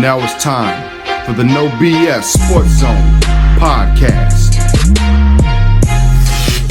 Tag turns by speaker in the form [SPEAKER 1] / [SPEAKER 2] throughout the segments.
[SPEAKER 1] now it's time for the No BS Sports Zone podcast.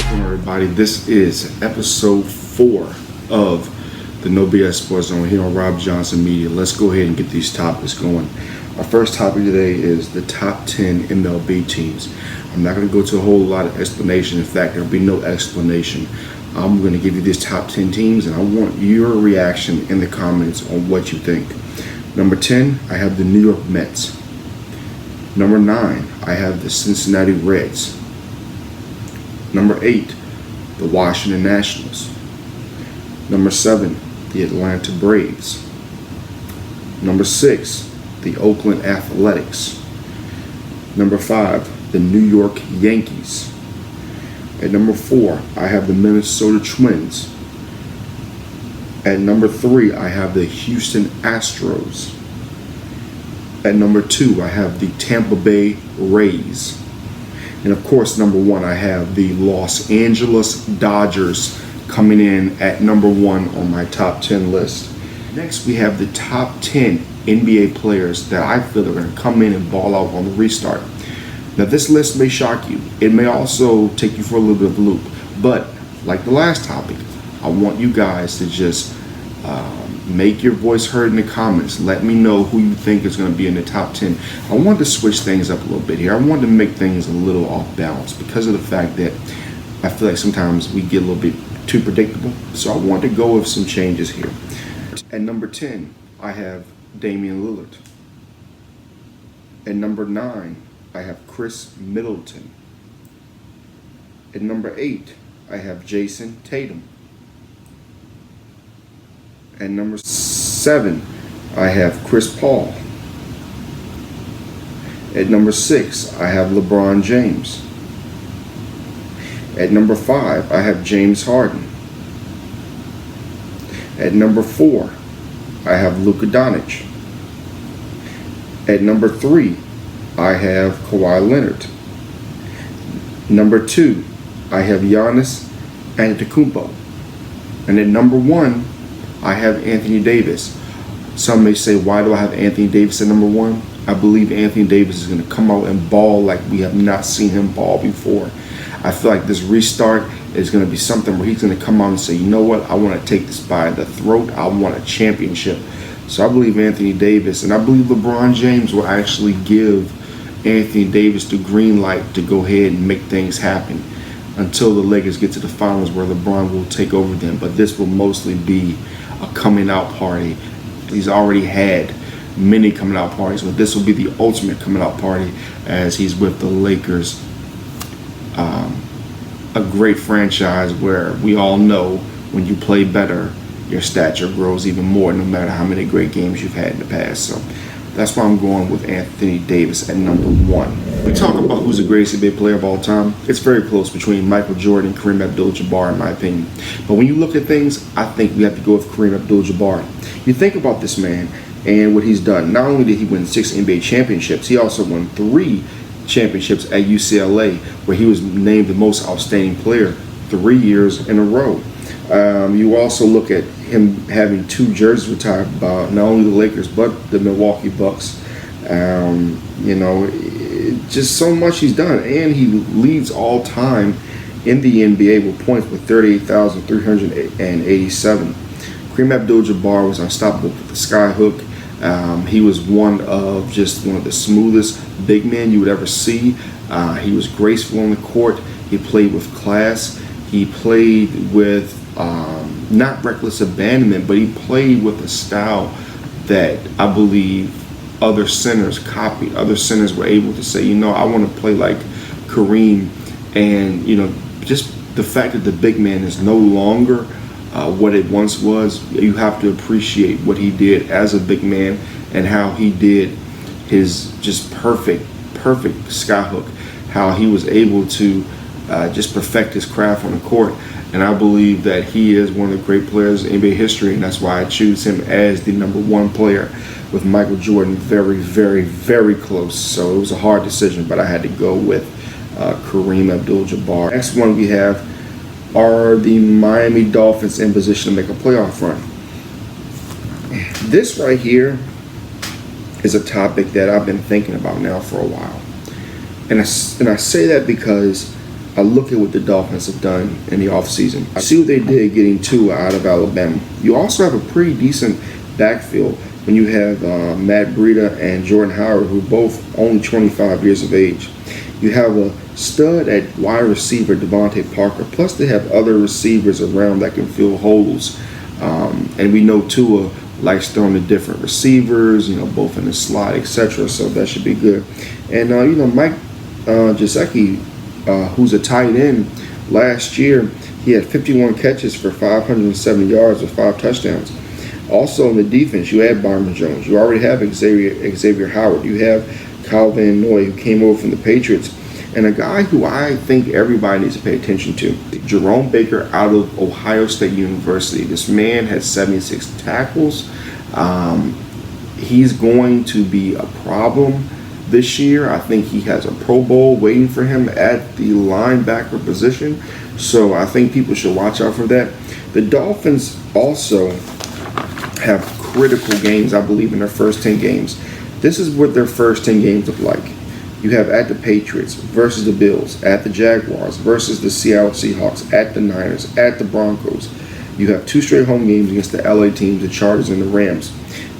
[SPEAKER 1] Welcome everybody, this is episode 4 of the No BS Sports Zone here on Rob Johnson Media. Let's go ahead and get these topics going. Our first topic today is the top 10 MLB teams. I'm not going to go to a whole lot of explanation. In fact, there'll be no explanation. I'm going to give you these top 10 teams, and I want your reaction in the comments on what you think. Number 10, I have the New York Mets. Number 9, I have the Cincinnati Reds. Number 8, the Washington Nationals. Number 7, the Atlanta Braves. Number 6, the Oakland Athletics. Number 5, the New York Yankees. At number 4, I have the Minnesota Twins. At number 3, I have the Houston Astros. At number 2, I have the Tampa Bay Rays. And of course, number 1, I have the Los Angeles Dodgers coming in at number 1 on my top 10 list. Next, we have the top 10 NBA players that I feel are going to come in and ball out on the restart. Now, this list may shock you. It may also take you for a little bit of a loop. But like the last topic, I want you guys to just make your voice heard in the comments. Let me know who you think is going to be in the top 10. I want to switch things up a little bit here. I want to make things a little off balance because of the fact that I feel like sometimes we get a little bit too predictable. So I want to go with some changes here. At number 10, I have Damian Lillard. At number 9, I have Chris Middleton. At number 8, I have Jason Tatum. At number 7, I have Chris Paul. At number 6, I have LeBron James. At number 5, I have James Harden. At number 4, I have Luka Doncic. At number 3, I have Kawhi Leonard. Number 2, I have Giannis Antetokounmpo. And at number 1, I have Anthony Davis. Some may say, why do I have Anthony Davis at number 1? I believe Anthony Davis is going to come out and ball like we have not seen him ball before. I feel like this restart is going to be something where he's going to come out and say, you know what, I want to take this by the throat. I want a championship. So I believe Anthony Davis, and I believe LeBron James will actually give Anthony Davis the green light to go ahead and make things happen until the Lakers get to the finals where LeBron will take over them. But this will mostly be a coming out party. He's already had many coming out parties, but this will be the ultimate coming out party as he's with the Lakers. A great franchise where we all know when you play better, your stature grows even more no matter how many great games you've had in the past. So that's why I'm going with Anthony Davis at number 1. We talk about who's the greatest NBA player of all time. It's very close between Michael Jordan and Kareem AbdulJabbar, in my opinion. But when you look at things, I think we have to go with Kareem AbdulJabbar. You think about this man and what he's done. Not only did he win 6 NBA championships, he also won 3 championships at UCLA, where he was named the most outstanding player 3 years in a row. You also look at him having 2 jerseys retired by not only the Lakers but the Milwaukee Bucks. Just so much he's done, and he leads all time in the NBA with points with 38,387. Kareem AbdulJabbar was unstoppable with the sky hook. He was one of the smoothest big men you would ever see. He was graceful on the court. He played with class. He played with not reckless abandonment, but he played with a style that I believe other centers copied. Other centers were able to say, I want to play like Kareem. And, just the fact that the big man is no longer what it once was, you have to appreciate what he did as a big man and how he did his just perfect skyhook, how he was able to just perfect his craft on the court. And I believe that he is one of the great players in NBA history, and that's why I choose him as the number 1 player, with Michael Jordan very, very, very close. So it was a hard decision, but I had to go with Kareem AbdulJabbar. Next one we have are the Miami Dolphins in position to make a playoff run. This right here, is a topic that I've been thinking about now for a while. And I say that because I look at what the Dolphins have done in the offseason. I see what they did getting Tua out of Alabama. You also have a pretty decent backfield when you have Matt Breida and Jordan Howard, who are both only 25 years of age. You have a stud at wide receiver, Devontae Parker. Plus, they have other receivers around that can fill holes. And we know Tua likes throwing to different receivers, both in the slot, etc. So that should be good. And, Mike Gesicki, who's a tight end, last year he had 51 catches for 570 yards with 5 touchdowns. Also in the defense, you add Byron Jones. You already have Xavier Howard. You have Kyle Van Noy, who came over from the Patriots. And a guy who I think everybody needs to pay attention to, Jerome Baker out of Ohio State University. This man has 76 tackles. He's going to be a problem this year. I think he has a Pro Bowl waiting for him at the linebacker position. So I think people should watch out for that. The Dolphins also have critical games, I believe, in their first 10 games. This is what their first 10 games look like. You have at the Patriots versus the Bills, at the Jaguars versus the Seattle Seahawks, at the Niners, at the Broncos. You have 2 straight home games against the LA teams, the Chargers and the Rams.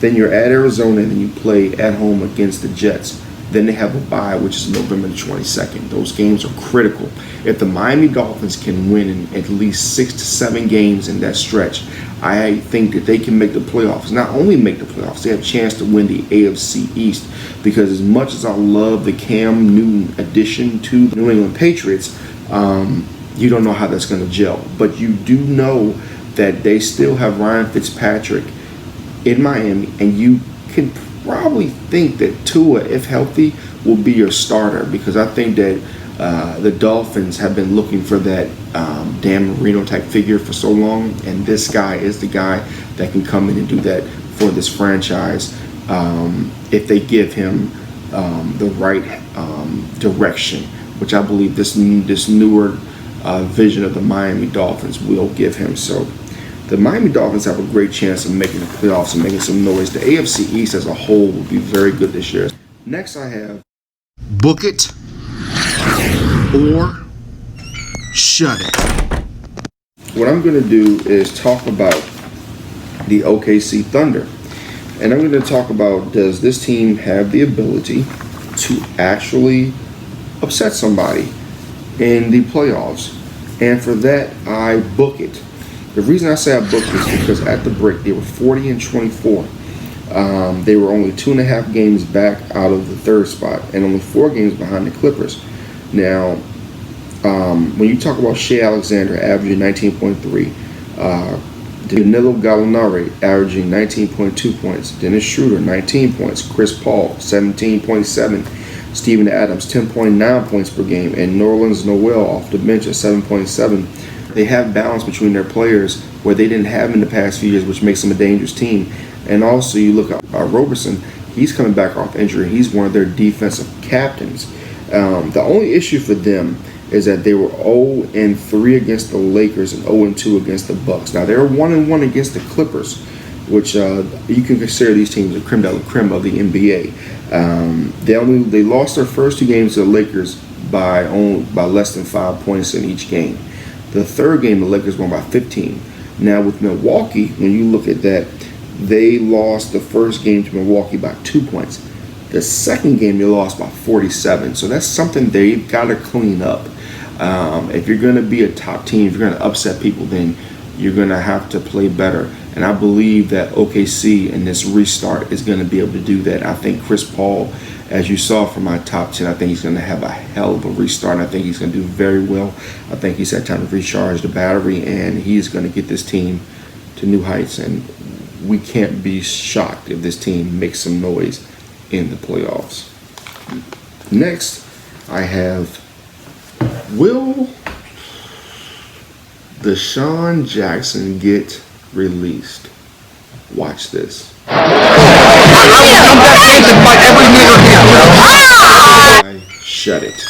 [SPEAKER 1] Then you're at Arizona, and then you play at home against the Jets. Then they have a bye, which is November the 22nd. Those games are critical. If the Miami Dolphins can win in at least 6 to 7 games in that stretch, I think that they can make the playoffs. Not only make the playoffs, they have a chance to win the AFC East. Because as much as I love the Cam Newton addition to the New England Patriots, you don't know how that's going to gel. But you do know that they still have Ryan Fitzpatrick in Miami, and you can probably think that Tua, if healthy, will be your starter, because I think that the Dolphins have been looking for that Dan Marino type figure for so long, and this guy is the guy that can come in and do that for this franchise if they give him the right direction, which I believe this newer vision of the Miami Dolphins will give him. So the Miami Dolphins have a great chance of making the playoffs and making some noise. The AFC East as a whole will be very good this year. Next I have book it or shut it. What I'm going to do is talk about the OKC Thunder. And I'm going to talk about, does this team have the ability to actually upset somebody in the playoffs? And for that, I book it. The reason I say I booked it is because at the break, they were 40-24. They were only 2.5 games back out of the third spot and only 4 games behind the Clippers. Now, when you talk about Shea Alexander averaging 19.3, Danilo Gallinari averaging 19.2 points, Dennis Schroeder 19 points, Chris Paul 17.7, Steven Adams 10.9 points per game, and Nerlens Noel off the bench at 7.7. They have balance between their players where they didn't have in the past few years, which makes them a dangerous team. And also you look at Roberson, he's coming back off injury. He's one of their defensive captains. The only issue for them is that they were 0-3 against the Lakers and 0-2 against the Bucks. Now they're 1-1 against the Clippers, which you can consider these teams the creme de la creme of the NBA. They lost their first 2 games to the Lakers by less than 5 points in each game. The third game, the Lakers won by 15. Now with Milwaukee, when you look at that, they lost the first game to Milwaukee by 2 points. The second game, they lost by 47. So that's something they've got to clean up. If you're going to be a top team, if you're going to upset people, then you're going to have to play better. And I believe that OKC in this restart is going to be able to do that. I think Chris Paul, as you saw from my top 10, I think he's going to have a hell of a restart. I think he's going to do very well. I think he's had time to recharge the battery, and he's going to get this team to new heights. And we can't be shocked if this team makes some noise in the playoffs. Next, I have, will Deshaun Jackson get released? Watch this. I shut it.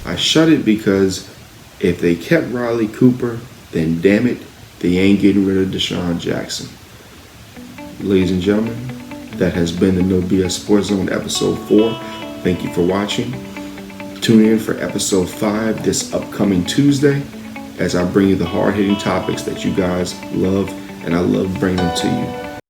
[SPEAKER 1] I shut it because if they kept Riley Cooper, then damn it, they ain't getting rid of Deshaun Jackson. Ladies and gentlemen, that has been the No BS Sports Zone episode 4. Thank you for watching. Tune in for episode 5 this upcoming Tuesday as I bring you the hard-hitting topics that you guys love, and I love bringing them to you.